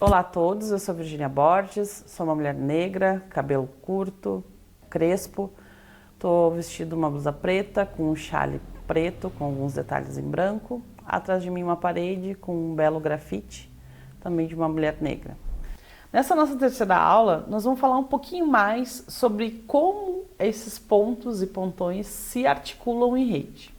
Olá a todos, eu sou Virgínia Borges, sou uma mulher negra, cabelo curto, crespo. Estou vestindo uma blusa preta com um chale preto com alguns detalhes em branco. Atrás de mim uma parede com um belo grafite, também de uma mulher negra. Nessa nossa terceira aula, nós vamos falar um pouquinho mais sobre como esses pontos e pontões se articulam em rede.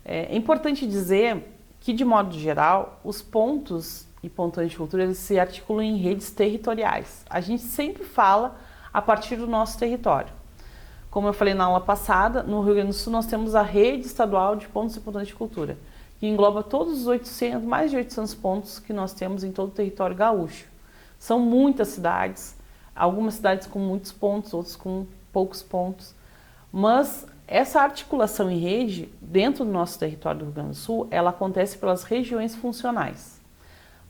É importante dizer que, de modo geral, os pontos e pontões de cultura eles se articulam em redes territoriais. A gente sempre fala a partir do nosso território. Como eu falei na aula passada, no Rio Grande do Sul nós temos a rede estadual de pontos e pontões de cultura, que engloba todos os mais de 800 pontos que nós temos em todo o território gaúcho. São muitas cidades, algumas cidades com muitos pontos, outras com poucos pontos, mas essa articulação em rede, dentro do nosso território do Rio Grande do Sul, ela acontece pelas regiões funcionais.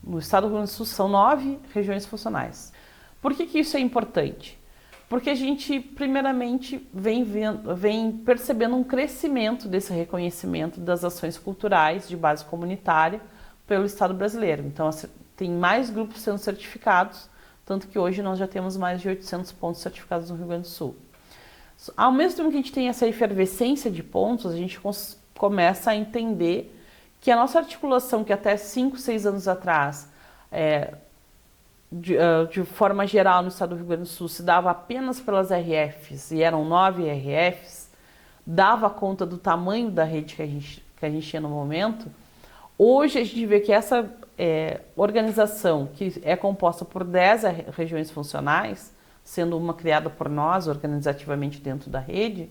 No estado do Rio Grande do Sul são 9 regiões funcionais. Por que isso é importante? Porque a gente, primeiramente, vem percebendo um crescimento desse reconhecimento das ações culturais de base comunitária pelo Estado brasileiro. Então, tem mais grupos sendo certificados, tanto que hoje nós já temos mais de 800 pontos certificados no Rio Grande do Sul. Ao mesmo tempo que a gente tem essa efervescência de pontos, a gente começa a entender que a nossa articulação, que até 5, 6 anos atrás, de forma geral no estado do Rio Grande do Sul, se dava apenas pelas RFs, e eram 9 RFs, dava conta do tamanho da rede que a gente tinha no momento. Hoje a gente vê que essa organização, que é composta por 10 regiões funcionais, sendo uma criada por nós organizativamente dentro da rede,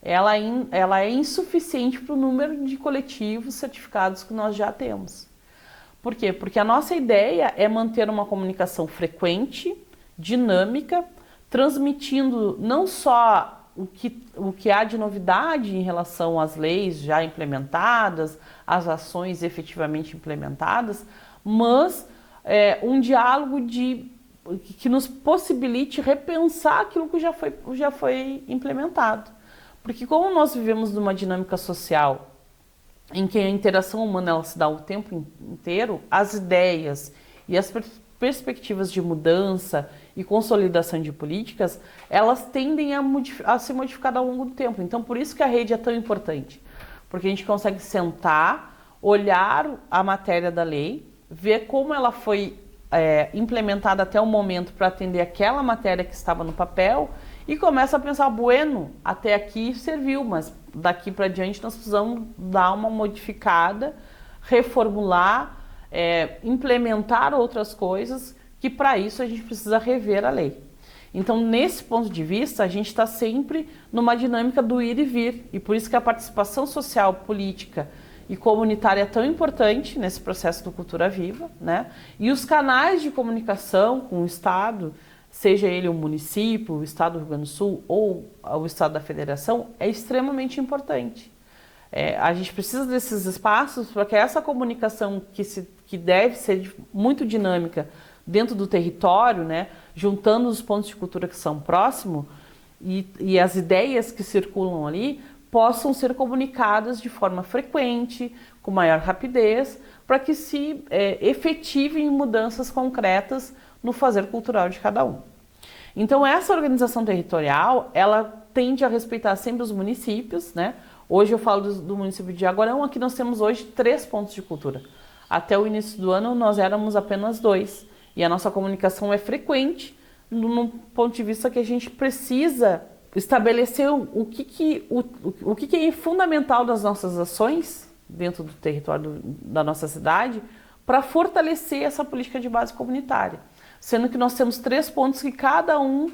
ela é insuficiente para o número de coletivos certificados que nós já temos. Por quê? Porque a nossa ideia é manter uma comunicação frequente, dinâmica, transmitindo não só o que há de novidade em relação às leis já implementadas, às ações efetivamente implementadas, mas um diálogo que nos possibilite repensar aquilo que já foi implementado. Porque como nós vivemos numa dinâmica social em que a interação humana ela se dá o tempo inteiro, as ideias e as perspectivas de mudança e consolidação de políticas, elas tendem a se modificar ao longo do tempo. Então, por isso que a rede é tão importante. Porque a gente consegue sentar, olhar a matéria da lei, ver como ela foi implementada até o momento para atender aquela matéria que estava no papel e começa a pensar, bueno, até aqui serviu, mas daqui para diante nós precisamos dar uma modificada, reformular, implementar outras coisas, que para isso a gente precisa rever a lei. Então, nesse ponto de vista, a gente está sempre numa dinâmica do ir e vir, e por isso que a participação social, política e comunitária é tão importante nesse processo do Cultura Viva, né? E os canais de comunicação com o Estado, seja ele o município, o Estado do Rio Grande do Sul ou o Estado da Federação, é extremamente importante. A gente precisa desses espaços para que essa comunicação que deve ser muito dinâmica dentro do território, né, juntando os pontos de cultura que são próximos e as ideias que circulam ali, possam ser comunicadas de forma frequente, com maior rapidez, para que se efetivem mudanças concretas no fazer cultural de cada um. Então, essa organização territorial, ela tende a respeitar sempre os municípios, né? Hoje eu falo do município de Jaguarão, aqui nós temos hoje 3 pontos de cultura. Até o início do ano nós éramos apenas 2, e a nossa comunicação é frequente, no ponto de vista que a gente precisa estabelecer o que é fundamental das nossas ações dentro do território da nossa cidade para fortalecer essa política de base comunitária. Sendo que nós temos 3 pontos que cada um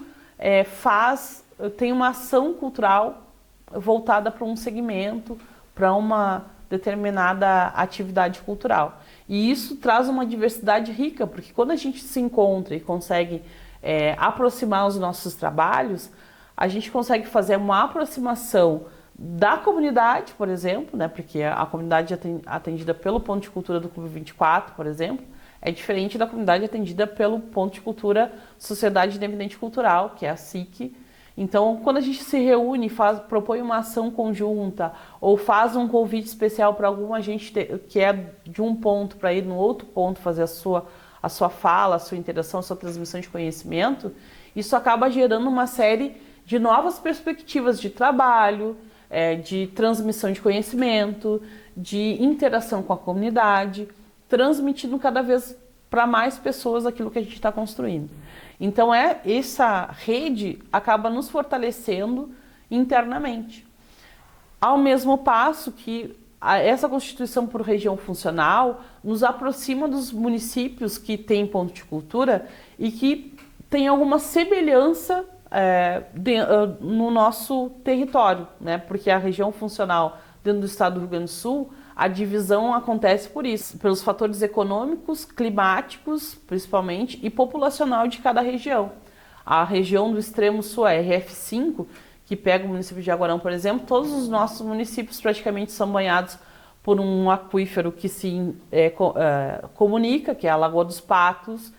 tem uma ação cultural voltada para um segmento, para uma determinada atividade cultural. E isso traz uma diversidade rica, porque quando a gente se encontra e consegue aproximar os nossos trabalhos, a gente consegue fazer uma aproximação da comunidade, por exemplo, né? Porque a comunidade atendida pelo Ponto de Cultura do Clube 24, por exemplo, é diferente da comunidade atendida pelo Ponto de Cultura Sociedade Independente Cultural, que é a SIC. Então, quando a gente se reúne, propõe uma ação conjunta ou faz um convite especial para alguma gente que é de um ponto para ir no outro ponto fazer a sua fala, a sua interação, a sua transmissão de conhecimento, isso acaba gerando uma série de novas perspectivas de trabalho, de transmissão de conhecimento, de interação com a comunidade, transmitindo cada vez para mais pessoas aquilo que a gente está construindo. Então, essa rede acaba nos fortalecendo internamente. Ao mesmo passo que essa constituição por região funcional nos aproxima dos municípios que têm ponto de cultura e que têm alguma semelhança no nosso território, né? Porque a região funcional dentro do estado do Rio Grande do Sul, a divisão acontece por isso, pelos fatores econômicos, climáticos, principalmente, e populacional de cada região. A região do extremo sul, a RF5, que pega o município de Jaguarão, por exemplo, todos os nossos municípios praticamente são banhados por um aquífero que se comunica, que é a Lagoa dos Patos,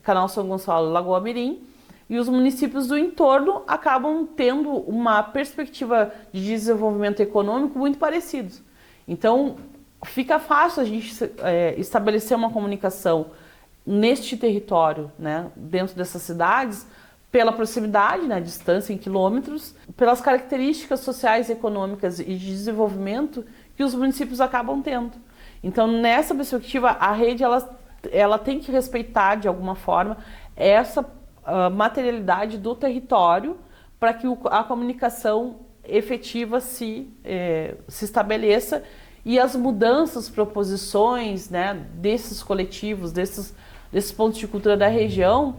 Canal São Gonçalo e Lagoa Mirim, e os municípios do entorno acabam tendo uma perspectiva de desenvolvimento econômico muito parecidos. Então, fica fácil a gente estabelecer uma comunicação neste território, né, dentro dessas cidades, pela proximidade, né, distância em quilômetros, pelas características sociais, econômicas e de desenvolvimento que os municípios acabam tendo. Então, nessa perspectiva, a rede ela tem que respeitar, de alguma forma, essa materialidade do território para que a comunicação efetiva se estabeleça e as mudanças, proposições, né, desses coletivos, desses pontos de cultura da região,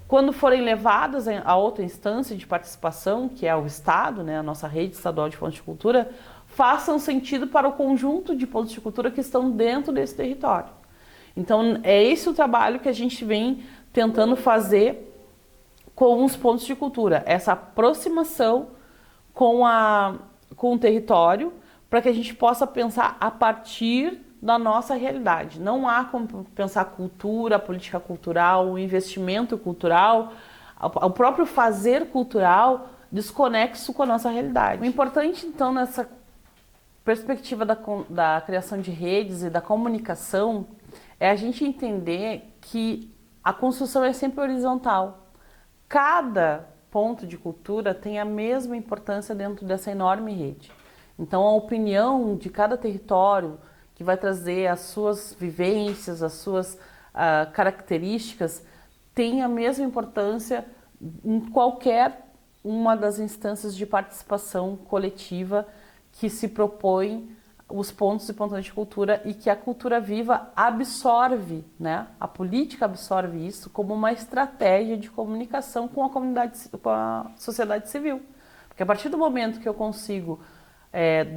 quando forem levadas a outra instância de participação, que é o Estado, né, a nossa rede estadual de pontos de cultura, façam sentido para o conjunto de pontos de cultura que estão dentro desse território. Então, é esse o trabalho que a gente vem tentando fazer com os pontos de cultura, essa aproximação com o território, para que a gente possa pensar a partir da nossa realidade. Não há como pensar cultura, política cultural, o investimento cultural, o próprio fazer cultural desconexo com a nossa realidade. O importante, então, nessa perspectiva da criação de redes e da comunicação, é a gente entender que a construção é sempre horizontal. Cada ponto de cultura tem a mesma importância dentro dessa enorme rede. Então, a opinião de cada território, que vai trazer as suas vivências, as suas características, tem a mesma importância em qualquer uma das instâncias de participação coletiva que se propõe os pontos importantes de cultura e que a cultura viva absorve, né? A política absorve isso como uma estratégia de comunicação com a comunidade, com a sociedade civil. Porque a partir do momento que eu consigo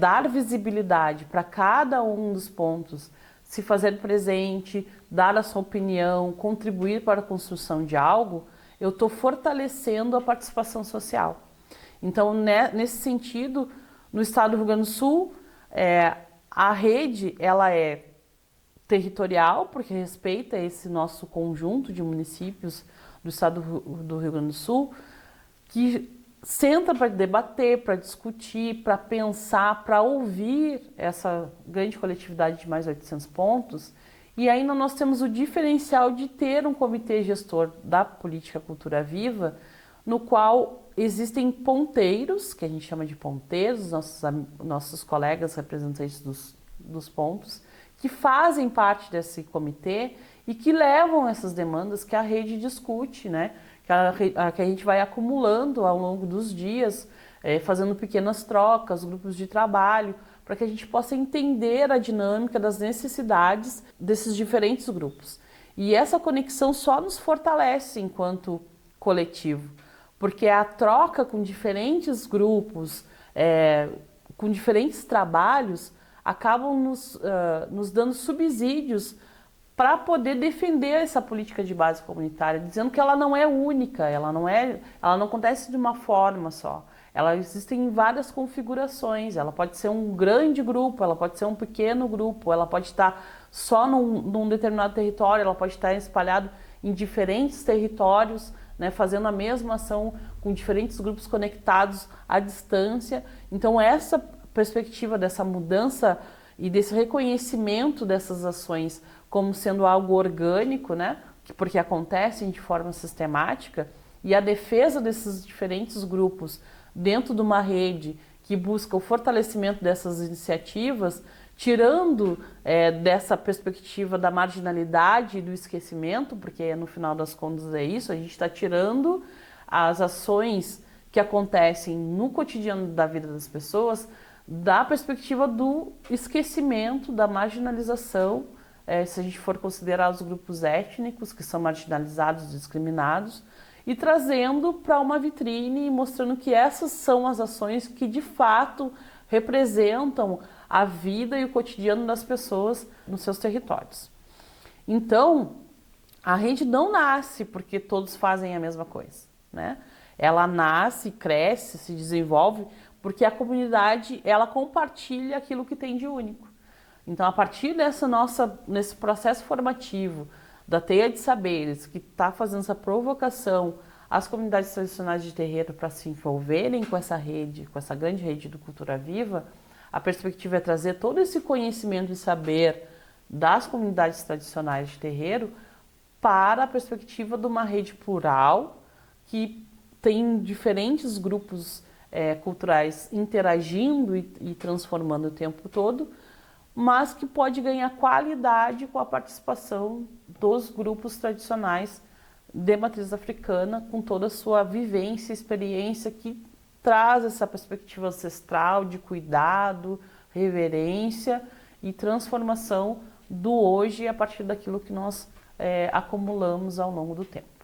dar visibilidade para cada um dos pontos, se fazer presente, dar a sua opinião, contribuir para a construção de algo, eu estou fortalecendo a participação social. Então, nesse sentido, no estado do Rio Grande do Sul, a rede ela é territorial, porque respeita esse nosso conjunto de municípios do estado do Rio Grande do Sul, que senta para debater, para discutir, para pensar, para ouvir essa grande coletividade de mais de 800 pontos. E ainda nós temos o diferencial de ter um comitê gestor da política Cultura Viva, no qual existem ponteiros, que a gente chama de ponteiros, nossos colegas representantes dos pontos, que fazem parte desse comitê e que levam essas demandas que a rede discute, né? Que a gente vai acumulando ao longo dos dias, fazendo pequenas trocas, grupos de trabalho, para que a gente possa entender a dinâmica das necessidades desses diferentes grupos. E essa conexão só nos fortalece enquanto coletivo, porque a troca com diferentes grupos, com diferentes trabalhos, acabam nos dando subsídios para poder defender essa política de base comunitária, dizendo que ela não é única, ela não acontece de uma forma só. Ela existe em várias configurações, ela pode ser um grande grupo, ela pode ser um pequeno grupo, ela pode estar só num determinado território, ela pode estar espalhado em diferentes territórios, né, fazendo a mesma ação com diferentes grupos conectados à distância. Então, essa perspectiva dessa mudança e desse reconhecimento dessas ações como sendo algo orgânico, né? Porque acontecem de forma sistemática, e a defesa desses diferentes grupos dentro de uma rede que busca o fortalecimento dessas iniciativas, tirando dessa perspectiva da marginalidade e do esquecimento, porque no final das contas é isso, a gente está tirando as ações que acontecem no cotidiano da vida das pessoas da perspectiva do esquecimento, da marginalização, se a gente for considerar os grupos étnicos que são marginalizados, discriminados, e trazendo para uma vitrine e mostrando que essas são as ações que de fato representam a vida e o cotidiano das pessoas nos seus territórios. Então, a rede não nasce porque todos fazem a mesma coisa, né? Ela nasce, cresce, se desenvolve porque a comunidade ela compartilha aquilo que tem de único. Então, a partir nesse processo formativo da teia de saberes, que está fazendo essa provocação às comunidades tradicionais de terreiro para se envolverem com essa rede, com essa grande rede do Cultura Viva, a perspectiva é trazer todo esse conhecimento e saber das comunidades tradicionais de terreiro para a perspectiva de uma rede plural que tem diferentes grupos culturais interagindo e transformando o tempo todo, mas que pode ganhar qualidade com a participação dos grupos tradicionais de matriz africana, com toda a sua vivência e experiência que traz essa perspectiva ancestral de cuidado, reverência e transformação do hoje a partir daquilo que nós acumulamos ao longo do tempo.